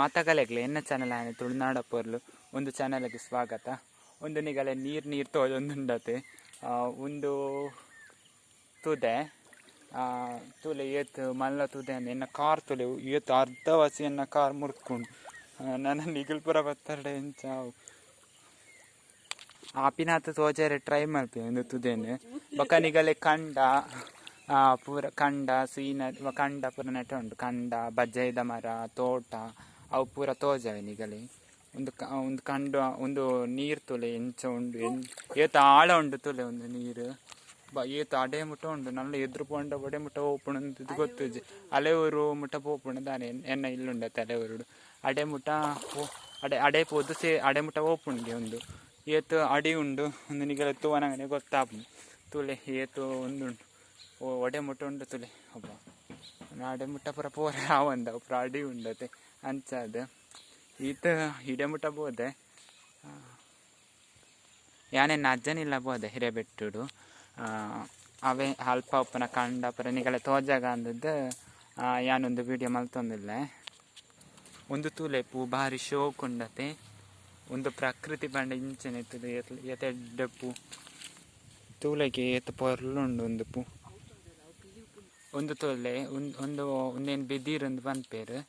ಮಾತಾಗಲೆಗ್ಲೆ ಎನ್ನ ಚಾನಲ್ ಆನೆ ತುಳುನಾಡ ಪೊರ್ಲು ಒಂದು ಚಾನಲ್ಗೆ ಸ್ವಾಗತ. ಒಂದು ನಿಗಲೆ ನೀರು ತೋಜೊಂದುಂಡತೆ ಒಂದು ತುದೆ ತುಲೆ ಏತ್ ಮಲ್ಲ ತುದೆ ಅಂದ ಎನ್ನ ಕಾರ್ ತುಲೆ ಏತ್ ಅರ್ಧ ವಸಿ ಎನ್ನ ಕಾರ್ ಮುರ್ಕೊಂಡು ನನ್ನ ನಿಗಲ್ ಪುರ ಬತ್ತಡೆ ಎಂಚಾವು ಆಪಿನಾಥ ತೋಜರೆ ಟ್ರೈ ಮಾಡ್ತೇವೆ ಒಂದು ತುದೇನು ಬೊಕ ನಿಗಲೆ ಕಂಡ ಪೂರ ಕಂಡ ಸೀನ ಕಂಡ ಪೂರ ನೆಟ ಉಂಟು. ಕಂಡ ಬಜ್ಜೈದ ಮರ ತೋಟ ಅವು ಪೂರ ತೋಜವೆ ನಿಗಲೆ ಒಂದು ಕಂಡ ಒಂದು ನೀರು ತುಲೆ ಎಂಚ ಉಂಡು ಏತ ಆಳ ಉಂಡು ತುಲೆ ಒಂದು ನೀರು ಏತ ಅಡೆ ಮುಟ್ಟ ಉಂಡು ನಲ್ಲ ಎದುರು ಪೋಂಡ ಬಡೆ ಮುಟ್ಟ ಓಪುಣ ಇದು ಗೊತ್ತುಜಿ ಅಲೆವರು ಮುಟ್ಟ ಪೋಪುಣ ದಾನೆ ಎನ್ನ ಇಲ್ಲುಂಡತ್ತೆ ಅಲೆವರು ಅಡೆ ಮುಟ್ಟ ಅಡೆ ಪೋದು ಅಡೆ ಮುಟ್ಟ ಓಪುಣ್ಗೆ ಒಂದು ಏತು ಅಡಿ ಉಂಡು ಒಂದು ನಿಗಲೆ ತೂವನಗನೆ ಗೊತ್ತಾಪು ತುಲೆ ಏತು ಒಂದುಂಡು ಒಡೆ ಮುಟ್ಟ ಉಂಡು ತುಲೆ ಒಬ್ಬ ಅಡೆ ಮುಟ್ಟ ಪುರ ಪೋರ ಆವಂದ ಪುರ ಅಡಿ ಉಂಡತೆ ಅಂಚದ ಈತ ಹಿಡೆ ಮುಟ್ಟ ಬೋದೆ ಯಾನೆನ್ನ ಅಜ್ಜನಿಲ್ಲ ಬೋದೆ ಹಿರೇಬೆಟ್ಟುಡು ಅವೇ ಅಲ್ಪ ಉಪ್ಪನ ಕಂಡ ಪುರ ನಿಗಲೆ ತೋಜಾಗ ಅಂದದ್ದು ಯಾನೊಂದು ವಿಡಿಯೋ ಮಲ್ತೊಂದಿಲ್ಲ. ಒಂದು ತುಲೆ ಪೂ ಭಾರಿ ಶೋಕ್ ಉಂಡತೆ ಒಂದು ಪ್ರಕೃತಿ ಬಂಡ ಇಂಚನೆ ತುಲೆ ಎತ್ತೆಡ್ಡ ಪೂ ತೂಲೆಗೆ ಏತು ಪೊರ್ಲುಂಡು ಒಂದು ಪೂ ಒಂದು ತೊಲೆ ಒಂದೇನು ಬಿದಿರೊಂದು ಬಂದ್ಪೇರು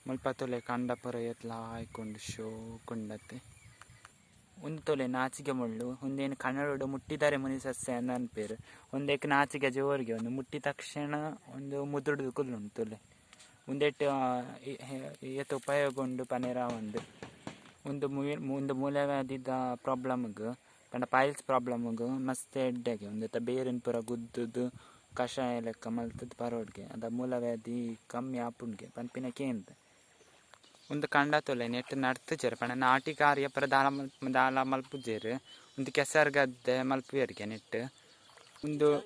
ಮುಲ್ಪ ತೊಲೆ ಕಂಡ ಪುರ ಎತ್ಲ ಆಯ್ಕೊಂಡು ಶೋಕುಂಡತೆ. ಒಂದು ತೊಲೆ ನಾಚಿಗೆ ಮುಳ್ಳು ಒಂದೇನು ಕನ್ನಡ ಮುಟ್ಟಿದ್ದಾರೆ ಮುನಿ ಸಸ್ಯ ಅಂತ ಅನ್ಪೇರು ಒಂದೇಕ ನಾಚಿಗೆ ಜೋರಿಗೆ ಒಂದು ಮುಟ್ಟಿ ತಕ್ಷಣ ಒಂದು ಮುದುಡು ಕುಲ್ಲುಂಟು ತೊಲೆ ಒಂದೆಟ್ಟು ಏತು ಉಪಯೋಗ ಉಂಡು ಪನೇರ ಒಂದು ಮೂಲವ್ಯಾಧಿದ ಪ್ರಾಬ್ಲಮ್ಗೆ ಕಂಡ ಪೈಲ್ಸ್ ಪ್ರಾಬ್ಲಮ್ಗೆ ಮಸ್ತ್ ಎಡ್ಡೆಗೆ ಒಂದು ಬೇರಿನ ಪುರ ಗುದ್ದುದು ಕಷಾಯ ಲೆಕ್ಕ ಮಲ್ತದ್ದು ಪರೋಡ್ಗೆ ಅದ ಮೂಲವ್ಯಾಧಿ ಕಮ್ಮಿ ಆಪುಣ್ಗೆ ಪನ್ಪಿನಕ್ಕೆ ಅಂತ ಒಂದು ಕಂಡ ತೊಲೆ ನೆಟ್ಟು ನಡ್ತುಜೇರು ಪಂಡ ನಾಟಿ ಕಾರ್ಯ ಪರ ದಾಲ ಮಲ್ಪುಜೇರು ಒಂದು ಕೆಸರು ಗದ್ದೆ ಮಲ್ಪುಯರ್ಗೆ ನೆಟ್ಟು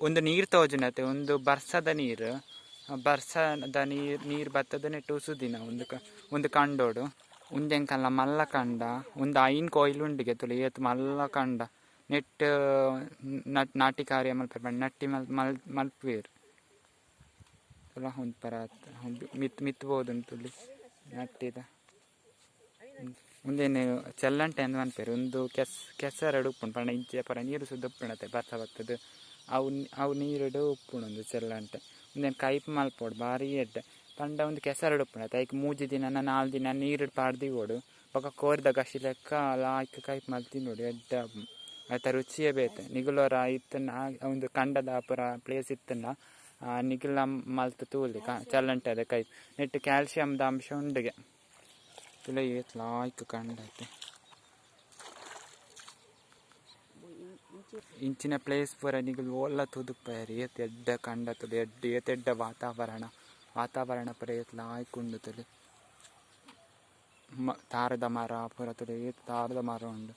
ಒಂದು ನೀರು ತೋಜುನತೆ ಒಂದು ಬರ್ಸದ ನೀರು ಬತ್ತದ ನೆಟ್ಟು ಉಸುದಿನ ಒಂದು ಕಂಡೋಡು ಉಂದೆಂಕಲ್ಲ ಮಲ್ಲ ಕಂಡ ಒಂದು ಐನ್ ಕೊಯ್ಲುಂಡಿಗೆ ತುಲೆ ಏತು ಮಲ್ಲ ಕಂಡ ನೆಟ್ಟು ನಾಟಿ ಕಾರ್ಯ ಮಲ್ಪ ನಟ್ಟಿ ಮಲ್ಪುವೇರು ತುಲ ಒಂದು ಪರ ಮಿತ್ಬೋದು ತುಳಿ ನಟ್ಟಿದ ಮುಂದೇನು ಚೆಲ್ಲಂಟೆ ಅಂದು ಅನ್ಪೇರು ಒಂದು ಕೆಸರಡು ಉಪ್ಪುಂಡು ಪಂಡ ಇಂಚೆ ಪರ ನೀರು ಸುದ್ದ ಉಪ್ಪುಣತೆ ಬರ್ತದೆ ಅವು ನೀರುಡು ಉಪ್ಪುಣು ಒಂದು ಚೆಲ್ಲಂಟೆ ಒಂದೇನು ಕೈಪ್ ಮಲ್ಪೋಡು ಭಾರಿ ಎಡ್ಡೆ ಪಂಡ ಒಂದು ಕೆಸರಡು ಉಪ್ಪುಣತೆ ಐಕ್ 3 ದಿನ 4 ದಿನ ನೀರು ಪಾಡ್ದಿ ಓಡು ಪಕ್ಕ ಕೋರಿದ ಗಶಿ ಲೆಕ್ಕ ಆಯ್ಕೆ ಕೈಪ್ ಮಲ್ತಿ ನೋಡಿ ಎಡ್ಡ ಆಯ್ತ ರುಚಿಯೇ ಬೇತೆ ನಿಗುಲೋರ ಇತ್ತನ್ನ ಒಂದು ಕಂಡದ ಪುರ ಪ್ಲೇಸ್ ಇತ್ತನ್ನ ನಿಗುಲ ಮಲ್ತು ತೂಲಿ ಚಲ್ಲಂಟೆ ಅದ ಕೈ ನೆಟ್ಟು ಕ್ಯಾಲ್ಸಿಯಮ್ದ ಅಂಶ ಉಂಡಿಗೆ ತುಲೆ ಏತ್ ಲಾಯ್ಕ್ ಕಂಡೈತೆ ಇಂಚಿನ ಪ್ಲೇಸ್ ಪೂರ ನಿಗುಲು ಓಲ್ಲ ತುದುಪ್ಪೇರಿ ಏತ್ ಎಡ್ಡ ಕಂಡ ತುಲೆ ಏತೆಡ್ಡ ವಾತಾವರಣ ಪುರ ಏತ್ ಲಾಯ್ಕ್ ಉಂಡು ತುಲೆ ತಾರದ ಮರ ಪುರ ತುಲೆ ಏತ್ ತಾರದ ಮರ ಉಂಡು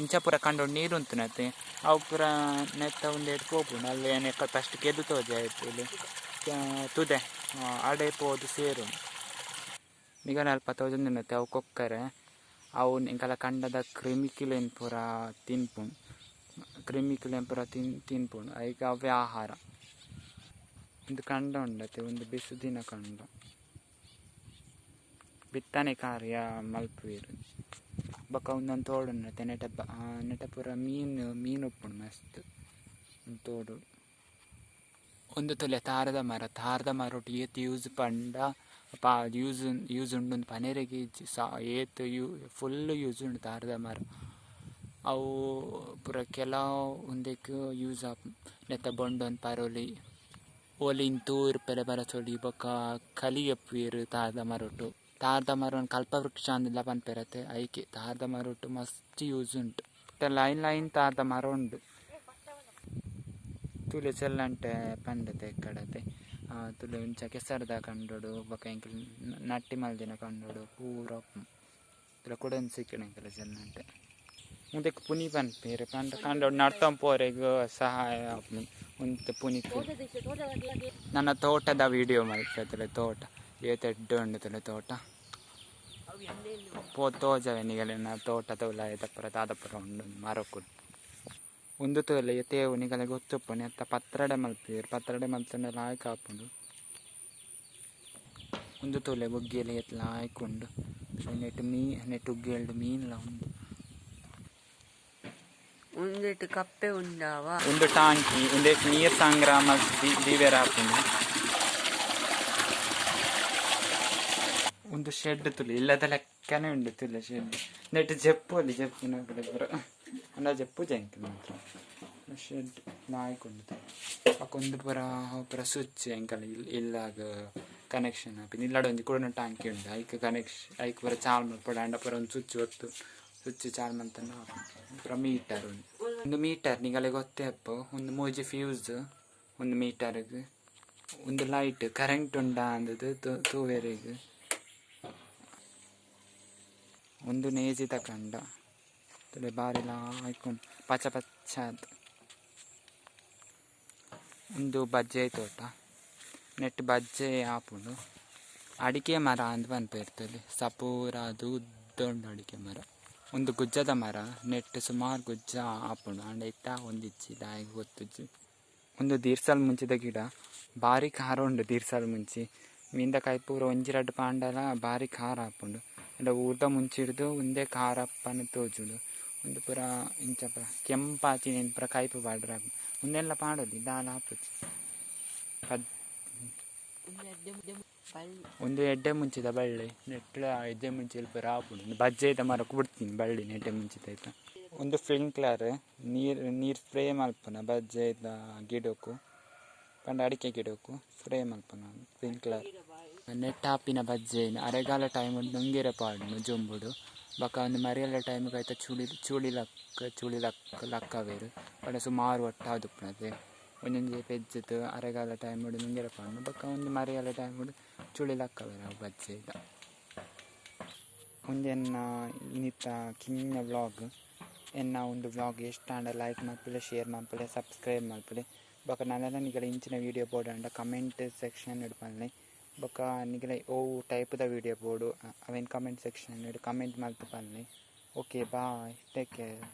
ಇಂಚ ಪುರ ಕಂಡು ನೀರು ಉಂತುನತೆ ಅವು ಪುರ ನೆತ್ತ ಒಂದೆರಡು ಪೋಪುಂಡು ಅಲ್ಲಿ ನೆಕ್ಕ ಫಸ್ಟ್ ಕೆದು ತೋಜೆ ಆಯ್ತು ಇಲ್ಲಿ ತುದೆ ಅಡೆ ಪೋದು ಸೇರು ನಿಗನ ಅಲ್ಪ ತೋಜೊಂದಿನತೆ ಅವು ಕೊಕ್ಕರೆ ಅವು ನಿಂಕಲ ಕಂಡದ ಕ್ರಿಮಿಕಿಲೇನು ಪುರ ತಿನ್ಪುಂಡು ತಿನ್ಪುಂಡು ಈಗ ಅವೇ ಆಹಾರ ಒಂದು ಕಂಡ ಉಂಡತೆ ಒಂದು ಬಿಸು ದಿನ ಕಂಡ ಬಿತ್ತನೆ ಕಾರ್ಯ ಮಲ್ಪುವೇರು ಬೊಕ್ಕ ಒಂದೊಂದು ತೋಡು ಉಂಡತೆ ನೆಟ ಪೂರ ಮೀನು ಉಪ್ಪುಂಡು ಮಸ್ತ್ ಒಂದು ತೋಡು ಒಂದು ತೊಲೆ ತಾರದ ಮರ ಒಟ್ಟು ಏತು ಯೂಸ್ ಪಂಡ ಯೂಸ್ ಉಂಡು ಒಂದು ಪನೇರಿಗೆ ಏತು ಫುಲ್ ಯೂಸ್ ಉಂಡು ತಾರದ ಮರ ಅವು ಪೂರ ಕೆಲವು ಒಂದಕ್ಕೆ ಯೂಸ್ ಆಪು ನೆತ್ತ ಬೊಂಡೊಂದು ಪರೋಲಿ ಓಲಿನ ತೂರು ಪೆಲೆ ಬರಚೊಲಿ ಬೊಕ್ಕ ಕಲಿ ಎಪ್ಪುವೇರು ತಾರದ ಮರ ಒಂದು ಕಲ್ಪವೃಕ್ಷ ಅಂದಿಲ್ಲ ಪನ್ಪೆರತ್ತೆ ಐಕೆ ತಾರದ ಮರ ಒಟ್ಟು ಮಸ್ತ್ ಯೂಸ್ ಉಂಟು ಲೈನ್ ತಾರದ ಮರ ಉಂಡು ತುಲೆ ಚೆಲ್ಲಂಟೆ ಪಂಡತೆ ಕಡತೆ ತುಲೆ ಉಂಚ ಕೆಸರದ ಕಂಡೋಡು ಬೊಕ್ಕ ಎಂಕಲ್ ನಟ್ಟಿ ಮಲ್ದಿನ ಕಂಡೋಡು ಪೂರ ತುಲೆ ಕುಡನ್ ಸಿಕ್ಕಣ ಎಂಕಲ ಚೆಲ್ಲಂಟೆ ಮುಂದಕ್ಕೆ ಪುನಿ ಪನ್ಪೇರು ಕಂಡೋಡು ನಡ್ತಂ ಪೋರೆಗೂ ಸಹಾಯ ಒಂದು ಪುನಿಕು ನನ್ನ ತೋಟದ ವಿಡಿಯೋ ಮಲ್ಪೆ ತೋಟ ಏತೆಡ್ಡು ಉಂಡು ತುಲೆ ತೋಟ ತೋಜವೆ ನಿಗಲಿನ ತೋಟ ತೋಲ ತಪ್ಪರ ತಾದಪ್ಪರ ಉಂಡು ಮರಕ್ಕುಡು ಒಂದು ತೋಲೆ ತೇವು ನಿಗಲೆ ಗೊತ್ತುಪ್ಪನೆ ಅತ್ತ ಪತ್ರಡೆ ಮಲ್ಪೇರು ಪತ್ರಡೆ ಮಲ್ತಂಡೆ ಲಾಯ್ಕ್ ಹಾಪುಂಡು ಒಂದು ತೋಲೆ ಬೊಗ್ಗಿಯಲ್ಲಿ ಎತ್ತಲ ಹಾಯ್ಕೊಂಡು ನೆಟ್ಟು ಉಗ್ಗೆಲ್ಡು ಮೀನ್ಲ ಉಂಡು ಒಂದೆಟ್ಟು ಕಪ್ಪೆ ಉಂಡಾವ ಒಂದು ಟಾಂಕಿ ಒಂದೆಟ್ಟು ನೀರು ಸಂಗ್ರಹ ಮಲ್ತಿ ದೀವೇರ ಹಾಪುಂಡು ಒಂದು ಶೆಡ್ ತುಳಿ ಇಲ್ಲದ ಲೆಕ್ಕನೇ ಉಂಡು ತುಲೆ ಶೆಡ್ ನೆಟ್ಟು ಜಪ್ಪು ಅಲ್ಲಿ ಜಪ್ಪುನ ಕಡೆ ಬರ ಅಂಡ ಜಪ್ಪು ಜಂಕ್ ಮಾತ್ರ ಶೆಡ್ ನಾಯ್ಕೊಂಡು ಅಕ್ಕೊಂದು ಪುರ ಸ್ವಿಚ್ ಎಂಕಲ್ಲ ಇಲ್ಲಾಗ ಕನೆಕ್ಷನ್ ಹಾಪಿ ಇಲ್ಲಾಡೊಂದು ಕೂಡ ಟಾಂಕಿ ಉಂಡು ಐಕ್ ಕನೆಕ್ಷನ್ ಐಕ್ ಪುರ ಚಾಲ್ ಮಲ್ಪಡ ಅಂಡ ಪುರ ಒಂದು ಸ್ವಿಚ್ ಒತ್ತು ಸ್ವಿಚ್ ಚಾಲ್ ಮಲ್ತಂಡ ಪುರ ಮೀಟರ್ ಉಂಡು ಒಂದು ಮೀಟರ್ ನಿಗಲೆ ಗೊತ್ತೇ ಅಪ್ಪು ಒಂದು ಮೂಜಿ ಫ್ಯೂಸ್ ಒಂದು ಮೀಟರ್ಗೆ ಒಂದು ಲೈಟ್ ಕರೆಂಟ್ ಉಂಡ ಅಂದದು ತೂವೇರಿಗೆ ಒಂದು ನೇಜಿ ತಕಂಡ ತಲೆ ಬಾರಿಲ ಹಾಯ್ಕೊಂಡು ಪಚ್ಚ ಪಚ್ಚ ಒಂದು ಬಜ್ಜೆ ತೋಟ ನೆಟ್ಟು ಬಜ್ಜೆ ಹಾಪುಂಡು ಅಡಿಕೆ ಮರ ಅಂತ ಬಂದ್ಪೇರ್ತದೆ ಸಪೂರ ಅದು ಉದ್ದುಂಡು ಅಡಿಕೆ ಮರ ಒಂದು ಗುಜ್ಜದ ಮರ ನೆಟ್ಟು ಸುಮಾರು ಗುಜ್ಜ ಹಾಪುಂಡು ಅಂಡ ಇತ್ತ ಒಂದಿಚ್ಚಿ ದಾಯಿಗೆ ಗೊತ್ತುಜ್ಜಿ ಒಂದು ದೀರ್ಸಲ್ ಮುಂಚಿದ ಗಿಡ ಭಾರಿ ಖಾರ ಉಂಡು ದೀರ್ಸಲ್ ಮುಂಚಿ ಮೀಂದ ಕಾಯಿ ಪೂರ ಒಂಜಿರಡ್ಡು ಪಾಂಡಲ ಭಾರಿ ಖಾರ ಹಾಪುಂಡು ಅಂಡ ಊಟ ಮುಂಚಿಡ್ದು ಒಂದೇ ಖಾರ ಅಪ್ಪನ ತೋಜುಡು ಒಂದು ಪುರ ಇಂಚಪ್ಪ ಕೆಂಪಾಚಿ ನೆನ್ ಪುರ ಕಾಯ್ಪು ಬಾಡ್ರ ಮುಂದೆಲ್ಲ ಪಾಡೋದು ದಾಲ ಹಾಪುಚ್ಚಿ ಒಂದು ಎಡ್ಡೆ ಮುಂಚಿದ ಬಳ್ಳಿ ನೆಟ್ಲ ಎಡ್ಡೆ ಮುಂಚಿಲ್ ಪುರ ಹಾಪುಂಡು ಬಜ್ಜೆದ ಮರ ಕುಡ್ತೀನಿ ಬಳ್ಳಿ ನೆಡ್ಡೆ ಮುಂಚಿತ ಆಯ್ತಾ ಒಂದು ಸ್ಪ್ರಿಂಕ್ಲರ್ ನೀರು ಸ್ಪ್ರೇ ಮಲ್ಪನ ಬಜ್ಜೆದ ಗಿಡಕ್ಕೂ ಪಂಡ ಅಡಿಕೆ ಗಿಡಕ್ಕೂ ಸ್ಪ್ರೇ ಮಲ್ಪನ ಸ್ಪ್ರಿಂಕ್ಲರ್ ನೆಟ್ ಹಾಪಿನ ಬಜ್ಜೆ ಅರೆಗಾಲ ಟೈಮ್ ನುಂಗಿರ ಪಾಡ್ನು ಜೊಂಬುಡು ಬೊಕ ಒಂದು ಮರಿಯಲ್ಲ ಟೈಮಿಗೆ ಆಯ್ತಾ ಚುಳಿ ಲಕ್ಕವೇರು ಪಂಡ ಸುಮಾರು ಒಟ್ಟಾದು ಪುಣತೆ ಒಂದೊಂದು ಪೆಜ್ಜದು ಅರೆಗಾಲ ಟೈಮ್ ನುಂಗಿರ ಪಾಡ್ನು ಬೊಕ ಒಂದು ಮರಿಯಲ್ಲ ಟೈಮ್ ಚುಳಿ ಲಕ್ಕವೇರು ಅವು ಬಜ್ಜೆ ಈಗ ಒಂದೆನ್ನ ಇನ್ನಿತ್ತ ಕಿನ್ನ ವ್ಲಾಗ್ ಎನ್ನ ಒಂದು ವ್ಲಾಗ್ ಎಷ್ಟು ಲೈಕ್ ಮಾಡ್ಪಿಲೆ ಶೇರ್ ಮಾಡ್ಪಿಲೆ ಸಬ್ಸ್ಕ್ರೈಬ್ ಮಾಡ್ಪಿಲೆ ಬೊಕ ನನ್ನೆಲ್ಲ ನಿಗಲ ಇಂಚಿನ ವೀಡಿಯೋ ಬೋರ್ಡ್ ಕಮೆಂಟ್ ಸೆಕ್ಷನ್ ಇಡ್ಪಲ್ಲೆ ಬೊಕ ನಿಗಲ ಓ ಟೈಪ್ದ ವೀಡಿಯೋ ಬೋರ್ಡು ಅವೇನು ಕಮೆಂಟ್ ಸೆಕ್ಷನ್ ಕಮೆಂಟ್ ಮಲ್ತು ಪಲ್ಲೆ ಓಕೆ ಬಾಯ್ ಟೇಕ್ ಕೇರ್.